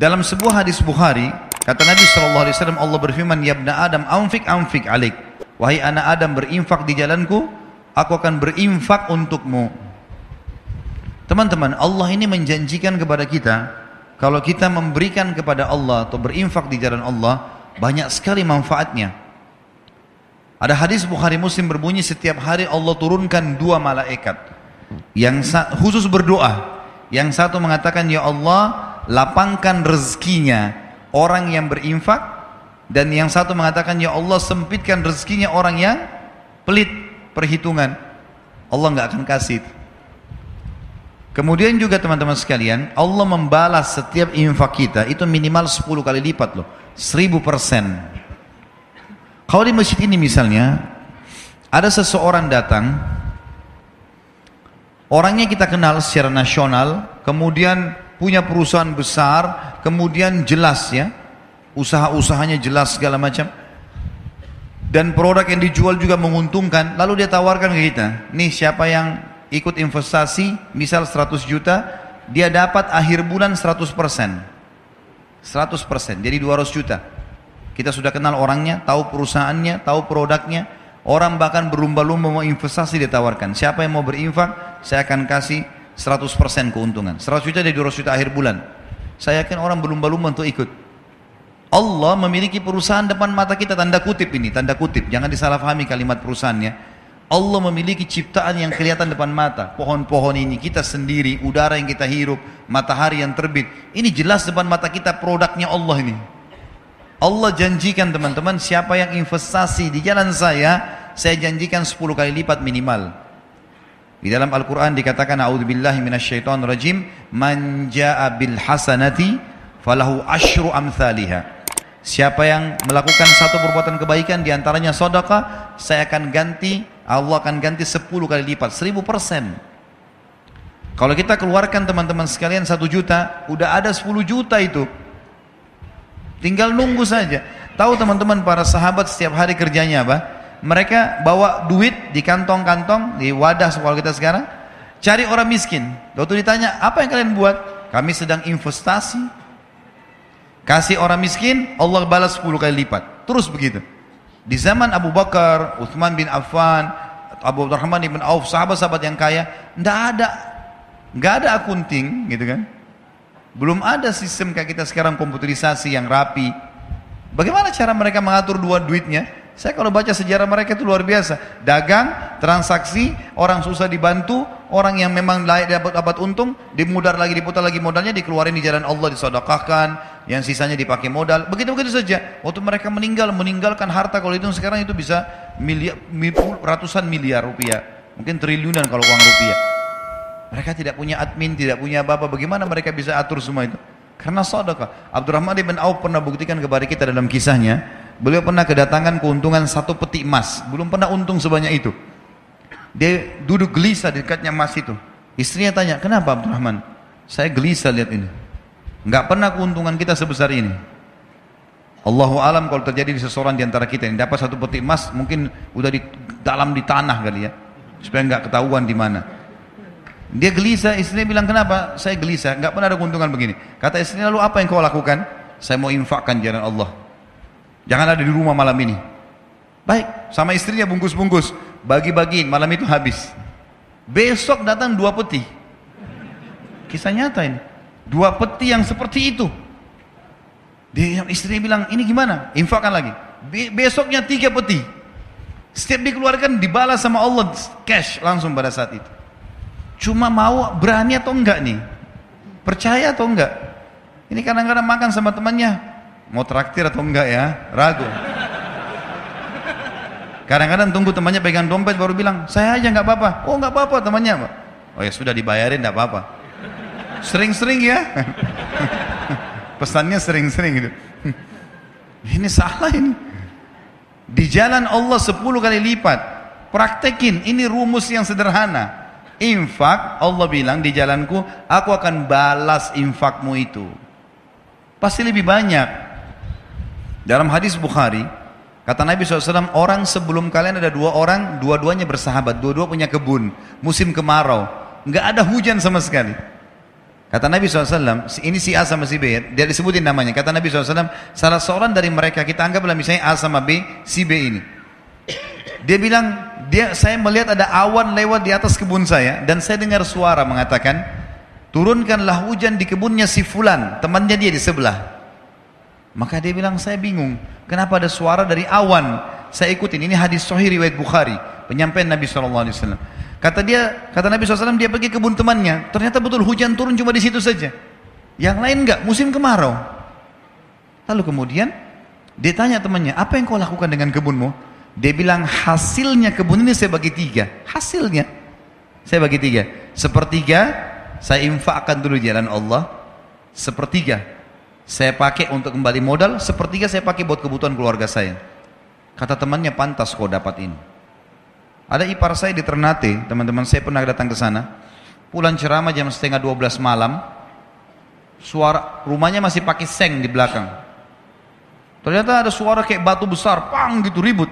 Dalam sebuah hadis Bukhari, kata Nabi SAW, Allah berfirman, ya ibna Adam, anfik anfik alik. Wahai anak Adam, berinfak di jalanku, aku akan berinfak untukmu. Teman-teman, Allah ini menjanjikan kepada kita, kalau kita memberikan kepada Allah atau berinfak di jalan Allah, banyak sekali manfaatnya. Ada hadis Bukhari Muslim berbunyi, setiap hari Allah turunkan 2 malaikat yang khusus berdoa. Yang satu mengatakan, ya Allah, lapangkan rezekinya orang yang berinfak, dan yang satu mengatakan, ya Allah, sempitkan rezekinya orang yang pelit perhitungan. Allah nggak akan kasih. Kemudian juga teman-teman sekalian, Allah membalas setiap infak kita itu minimal 10 kali lipat loh, 1000%. Kalau di masjid ini misalnya ada seseorang datang, orangnya kita kenal secara nasional, kemudian punya perusahaan besar, kemudian jelas ya, usaha-usahanya jelas segala macam, dan produk yang dijual juga menguntungkan. Lalu dia tawarkan ke kita, nih siapa yang ikut investasi, misal 100 juta, dia dapat akhir bulan 100%, jadi 200 juta. Kita sudah kenal orangnya, tahu perusahaannya, tahu produknya. Orang bahkan berlumba-lumba mau investasi, ditawarkan, siapa yang mau berinfak, saya akan kasih 100% keuntungan. 100 juta dari 200 juta akhir bulan. Saya yakin orang berlumba-lumba untuk ikut. Allah memiliki perusahaan depan mata kita, tanda kutip ini, tanda kutip, jangan disalahpahami kalimat perusahaannya. Allah memiliki ciptaan yang kelihatan depan mata. Pohon-pohon ini, kita sendiri, udara yang kita hirup, matahari yang terbit. Ini jelas depan mata kita, produknya Allah ini. Allah janjikan teman-teman, siapa yang investasi di jalan saya janjikan 10 kali lipat minimal. Di dalam Al-Quran dikatakan, a'udzubillahi minasyaitonir rajim, man jaa bil hasanati falahu asyru amthaliha. Siapa yang melakukan satu perbuatan kebaikan, diantaranya sedekah, Allah akan ganti 10 kali lipat, 1000%. Kalau kita keluarkan teman-teman sekalian 1 juta, udah ada 10 juta itu. Tinggal nunggu saja. Tahu teman-teman, para sahabat setiap hari kerjanya apa? Mereka bawa duit di kantong-kantong, di wadah kalau kita sekarang, cari orang miskin. Waktu ditanya, apa yang kalian buat? Kami sedang investasi. Kasih orang miskin, Allah balas 10 kali lipat. Terus begitu. Di zaman Abu Bakar, Uthman bin Affan, Abu Abdurrahman bin Auf, sahabat-sahabat yang kaya, nggak ada akunting, gitu kan? Belum ada sistem kayak kita sekarang, komputerisasi yang rapi. Bagaimana cara mereka mengatur duitnya? Saya kalau baca sejarah mereka itu luar biasa. Dagang, transaksi, orang susah dibantu, orang yang memang layak dapat untung, diputar lagi modalnya, dikeluarin di jalan Allah, disedekahkan, yang sisanya dipakai modal. Begitu-begitu saja. Waktu mereka meninggalkan harta, kalau itu sekarang itu bisa ratusan miliar rupiah, mungkin triliunan kalau uang rupiah. Mereka tidak punya admin, tidak punya apa-apa. Bagaimana mereka bisa atur semua itu? Karena sedekah. Abdurrahman bin Auf pernah buktikan kepada kita dalam kisahnya. Beliau pernah kedatangan keuntungan 1 peti emas. Belum pernah untung sebanyak itu. Dia duduk gelisah di dekatnya emas itu. Istrinya tanya, kenapa Abdurrahman? Saya gelisah lihat ini. Enggak pernah keuntungan kita sebesar ini. Allahu alam kalau terjadi di seseorang di antara kita yang dapat 1 peti emas, mungkin udah di dalam di tanah kali ya. Supaya enggak ketahuan di mana. Dia gelisah, istrinya bilang, kenapa? Saya gelisah, nggak pernah ada keuntungan begini. Kata istrinya, lalu apa yang kau lakukan? Saya mau infakkan jalan Allah. Jangan ada di rumah malam ini. Baik, sama istrinya bungkus-bungkus, bagi-bagiin, malam itu habis. Besok datang 2 peti. Kisah nyata ini. 2 peti yang seperti itu. Istrinya bilang, ini gimana? Infakkan lagi. Besoknya 3 peti. Setiap dikeluarkan dibalas sama Allah cash langsung pada saat itu. Cuma mau berani atau enggak nih? Percaya atau enggak? Ini kadang-kadang makan sama temannya, mau traktir atau enggak ya? Ragu. Kadang-kadang tunggu temannya pegang dompet baru bilang, saya aja enggak apa-apa. Oh enggak apa-apa temannya, Pak. Oh ya sudah dibayarin enggak apa-apa. Sering-sering ya. Pesannya sering-sering gitu. Ini salah ini. Di jalan Allah 10 kali lipat. Praktekin, ini rumus yang sederhana. Infak, Allah bilang di jalanku, aku akan balas infakmu itu. Pasti lebih banyak. Dalam hadis Bukhari, kata Nabi SAW, orang sebelum kalian ada 2 orang, dua-duanya bersahabat, dua-dua punya kebun, musim kemarau, nggak ada hujan sama sekali. Kata Nabi SAW, ini si A sama si B, dia disebutin namanya. Kata Nabi SAW, salah seorang dari mereka, kita anggaplah misalnya A sama B, si B ini. Dia bilang, saya melihat ada awan lewat di atas kebun saya, dan saya dengar suara mengatakan, turunkanlah hujan di kebunnya si Fulan, temannya dia di sebelah. Maka dia bilang, saya bingung, kenapa ada suara dari awan? Saya ikutin, ini hadis sahih riwayat Bukhari, penyampaian Nabi SAW. Kata Nabi SAW, dia pergi kebun temannya. Ternyata betul hujan turun cuma di situ saja. Yang lain enggak, musim kemarau. Lalu kemudian dia tanya temannya, apa yang kau lakukan dengan kebunmu? Dia bilang, hasilnya kebun ini saya bagi 3. Hasilnya saya bagi 3. Sepertiga saya infakkan dulu jalan Allah. Sepertiga saya pakai untuk kembali modal. Sepertiga saya pakai buat kebutuhan keluarga saya. Kata temannya, pantas kau dapat ini. Ada ipar saya di Ternate, teman-teman saya pernah datang ke sana. Pulang ceramah jam 11:30 malam, suara rumahnya masih pakai seng di belakang. Ternyata ada suara kayak batu besar, pang gitu ribut.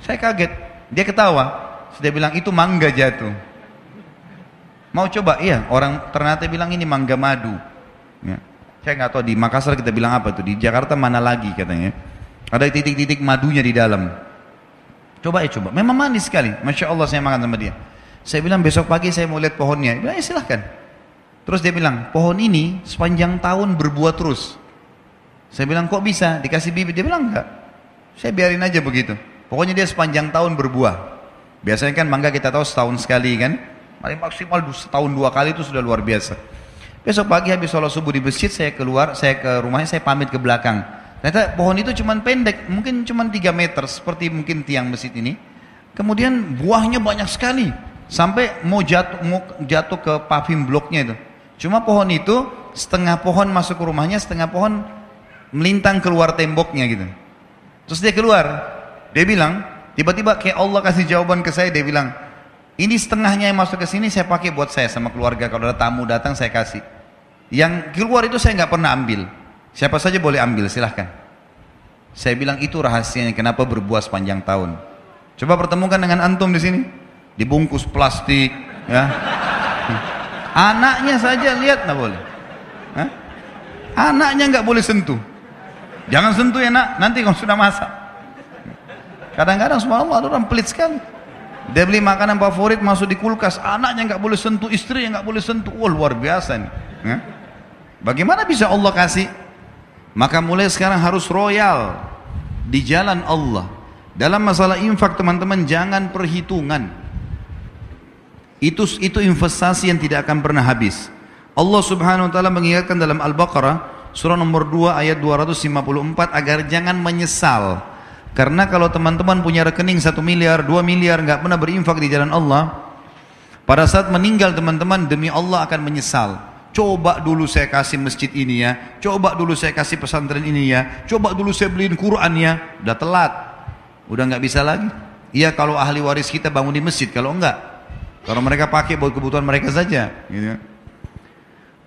Saya kaget, dia ketawa. Dia bilang itu mangga jatuh. Mau coba? Iya, orang Ternate bilang ini mangga madu. Ya. Saya nggak tahu di Makassar kita bilang apa tuh, di Jakarta mana lagi katanya. Ada titik-titik madunya di dalam. Coba ya coba, memang manis sekali. Masya Allah saya makan sama dia. Saya bilang besok pagi saya mau lihat pohonnya. Dia bilang ya silahkan. Terus dia bilang, pohon ini sepanjang tahun berbuah terus. Saya bilang kok bisa? Dikasih bibit? Dia bilang enggak. Saya biarin aja begitu. Pokoknya dia sepanjang tahun berbuah. Biasanya kan mangga kita tahu setahun sekali kan. Paling maksimal setahun 2 kali itu sudah luar biasa. Besok pagi habis sholat subuh di masjid saya keluar, saya ke rumahnya, saya pamit ke belakang. Ternyata pohon itu cuma pendek, mungkin cuma 3 meter, seperti mungkin tiang masjid ini. Kemudian buahnya banyak sekali, sampai mau jatuh ke paving bloknya itu. Cuma pohon itu, setengah pohon masuk ke rumahnya, setengah pohon melintang keluar temboknya gitu. Terus dia keluar, dia bilang, tiba-tiba kayak Allah kasih jawaban ke saya, dia bilang, ini setengahnya yang masuk ke sini saya pakai buat saya sama keluarga, kalau ada tamu datang saya kasih. Yang keluar itu saya nggak pernah ambil. Siapa saja boleh ambil, silahkan. Saya bilang itu rahasianya kenapa berbuah sepanjang tahun. Coba pertemukan dengan antum di sini, dibungkus plastik, ya. Anaknya saja lihat nggak boleh. Hah? Anaknya nggak boleh sentuh. Jangan sentuh ya nak, nanti kalau sudah masak. Kadang-kadang subhanallah ada orang pelit sekali. Dia beli makanan favorit masuk di kulkas, anaknya nggak boleh sentuh, istrinya nggak boleh sentuh. Wah luar biasa nih. Ya. Bagaimana bisa Allah kasih? Maka mulai sekarang harus royal di jalan Allah. Dalam masalah infak teman-teman jangan perhitungan. Itu investasi yang tidak akan pernah habis. Allah Subhanahu wa taala mengingatkan dalam Al-Baqarah surah nomor 2 ayat 254 agar jangan menyesal. Karena kalau teman-teman punya rekening 1 miliar, 2 miliar nggak pernah berinfak di jalan Allah, pada saat meninggal teman-teman demi Allah akan menyesal. Coba dulu saya kasih masjid ini ya, coba dulu saya kasih pesantren ini ya, coba dulu saya beliin Quran ya. Udah telat, udah nggak bisa lagi. Iya kalau ahli waris kita bangun di masjid, kalau enggak, kalau mereka pakai buat kebutuhan mereka saja. Gitu.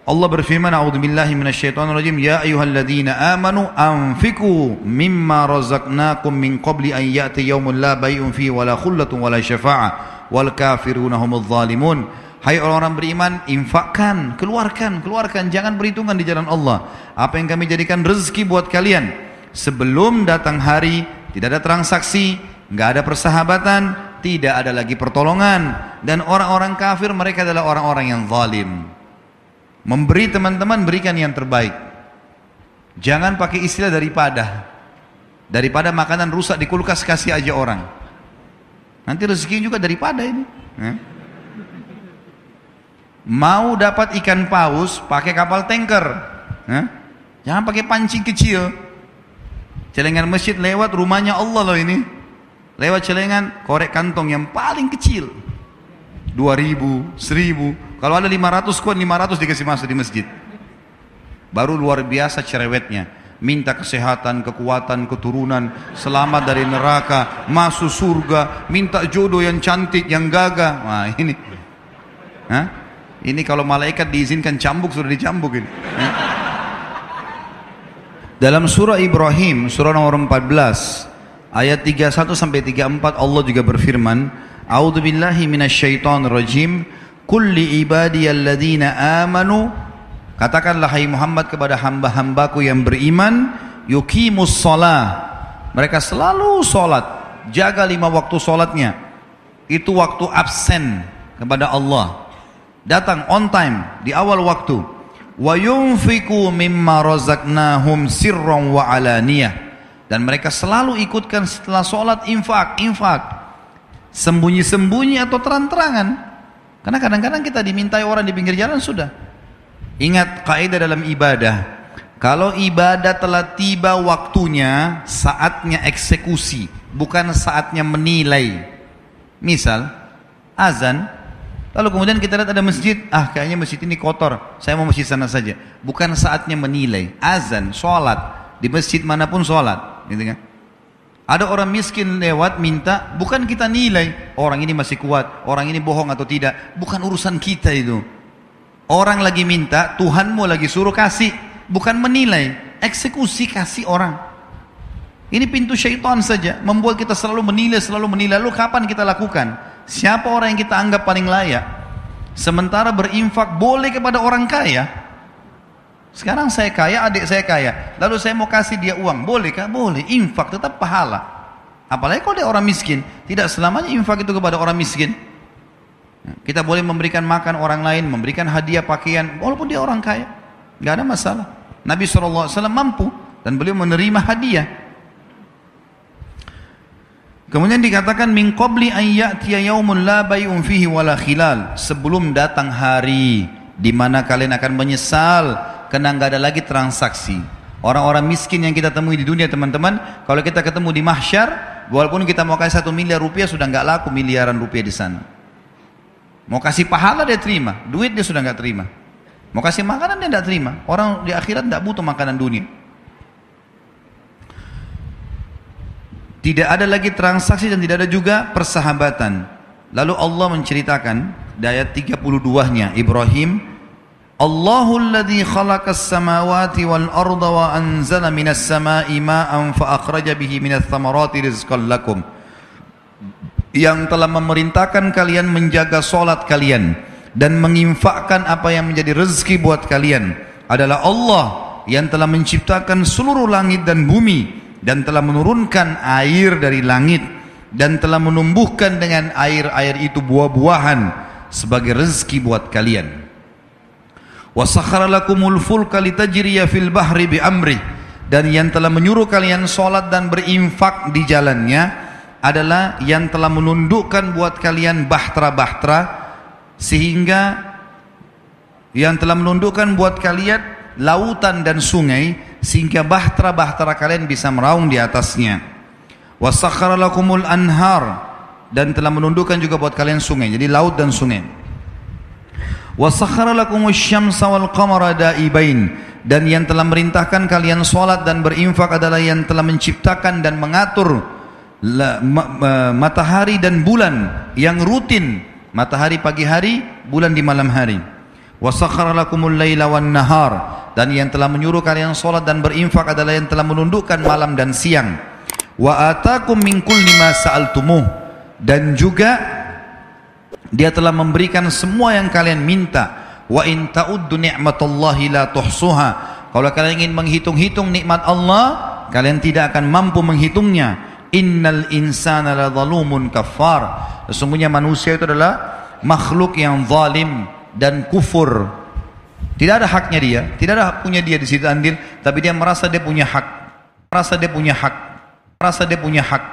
Allah berfirman, A'udzubillahi minasyaitonirrajim, ya ayyuhalladzina amanu anfiqu mimma razaqnakum min qabli an ya'ti yaumun la bai'un fihi wala khullatun wala syafa'ah wal kafiruna humudz zalimun. Hai orang-orang beriman, infakkan, keluarkan, jangan berhitungan di jalan Allah. Apa yang kami jadikan rezeki buat kalian. Sebelum datang hari, tidak ada transaksi, nggak ada persahabatan, tidak ada lagi pertolongan. Dan orang-orang kafir mereka adalah orang-orang yang zalim. Memberi teman-teman, berikan yang terbaik. Jangan pakai istilah daripada makanan rusak di kulkas kasih aja orang. Nanti rezeki juga daripada ini. Mau dapat ikan paus, pakai kapal tanker. Jangan pakai pancing kecil. Celengan masjid lewat rumahnya Allah loh ini. Lewat celengan, korek kantong yang paling kecil. 2.000, 1.000. Kalau ada 500 koin, 500 dikasih masuk di masjid. Baru luar biasa cerewetnya. Minta kesehatan, kekuatan, keturunan, selamat dari neraka, masuk surga, minta jodoh yang cantik, yang gagah. Wah ini. Ini kalau malaikat diizinkan cambuk, sudah dicambuk ini. Dalam surah Ibrahim, surah nomor 14, ayat 31 sampai 34 Allah juga berfirman, A'udzubillahi minasyaitonirrajim, Qul li ibadiyalladzina amanu Katakanlah hai Muhammad kepada hamba-hambaku yang beriman, yuqimus shalah. Mereka selalu sholat, jaga 5 waktu sholatnya. Itu waktu absen kepada Allah. Datang on time di awal waktu. Wa yunfiqu mimma razaqnahum sirran wa alaniyah. Dan mereka selalu ikutkan setelah sholat infak. Sembunyi-sembunyi atau terang-terangan. Karena kadang-kadang kita dimintai orang di pinggir jalan sudah. Ingat kaidah dalam ibadah. Kalau ibadah telah tiba waktunya, saatnya eksekusi, bukan saatnya menilai. Misal, azan, lalu kemudian kita lihat ada masjid, kayaknya masjid ini kotor, saya mau masjid sana saja. Bukan saatnya menilai. Azan, sholat, di masjid manapun sholat, gitu kan? Ada orang miskin lewat minta, bukan kita nilai, orang ini masih kuat, orang ini bohong atau tidak, bukan urusan kita itu. Orang lagi minta, Tuhanmu lagi suruh kasih, bukan menilai, eksekusi kasih orang. Ini pintu syaitan saja, membuat kita selalu menilai. Lalu kapan kita lakukan? Siapa orang yang kita anggap paling layak? Sementara berinfak boleh kepada orang kaya. Sekarang saya kaya, adik saya kaya, lalu saya mau kasih dia uang, bolehkah? Boleh, infak tetap pahala. Apalagi kalau dia orang miskin, tidak selamanya infak itu kepada orang miskin. Kita boleh memberikan makan orang lain, memberikan hadiah pakaian, walaupun dia orang kaya, nggak ada masalah. Nabi SAW mampu dan beliau menerima hadiah. Kemudian dikatakan min qabli an ya'tiya yaumun la bay'un fihi wala khilal, sebelum datang hari di mana kalian akan menyesal karena nggak ada lagi transaksi. Orang-orang miskin yang kita temui di dunia, teman-teman, kalau kita ketemu di mahsyar, walaupun kita mau kasih 1 miliar rupiah sudah nggak laku miliaran rupiah di sana. Mau kasih pahala dia terima, duit dia sudah nggak terima. Mau kasih makanan dia tidak terima. Orang di akhirat tidak butuh makanan dunia. Tidak ada lagi transaksi dan tidak ada juga persahabatan. Lalu Allah menceritakan di ayat 32-nya Ibrahim, Allahul ladzi khalaqas samawati wal arda wa anzala minas samai ma'an fa akhraja bihi minats thamarati rizqan lakum. Yang telah memerintahkan kalian menjaga solat kalian dan menginfakkan apa yang menjadi rezeki buat kalian adalah Allah yang telah menciptakan seluruh langit dan bumi dan telah menurunkan air dari langit dan telah menumbuhkan dengan air-air itu buah-buahan sebagai rezeki buat kalian. Wa sakhkhara lakumul fulka litajriya fil bahri bi amri, dan yang telah menyuruh kalian salat dan berinfak di jalannya adalah yang telah menundukkan buat kalian bahtera-bahtera, sehingga yang telah menundukkan buat kalian lautan dan sungai sehingga bahtera-bahtera kalian bisa meraung di atasnya. Wasakhkhara lakumul anhar, dan telah menundukkan juga buat kalian sungai, jadi laut dan sungai. Wasakhkhara lakumus syamsa wal qamara daibain, dan yang telah merintahkan kalian salat dan berinfak adalah yang telah menciptakan dan mengatur matahari dan bulan yang rutin, matahari pagi hari, bulan di malam hari. Wasakhkhara lakumul laila wan nahar, dan yang telah menyuruh kalian salat dan berinfak adalah yang telah menundukkan malam dan siang. Wa atakum min kulli ma sa'altumuh, dan juga dia telah memberikan semua yang kalian minta. Wa in ta'uddu ni'matallahi la tuhsuha, kalau kalian ingin menghitung-hitung nikmat Allah, kalian tidak akan mampu menghitungnya. Innal insana la zalumun kafar, sesungguhnya manusia itu adalah makhluk yang zalim dan kufur. Tidak ada haknya dia, tidak ada punya dia di situ andil, tapi dia merasa dia punya hak, merasa dia punya hak, merasa dia punya hak,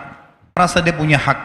merasa dia punya hak.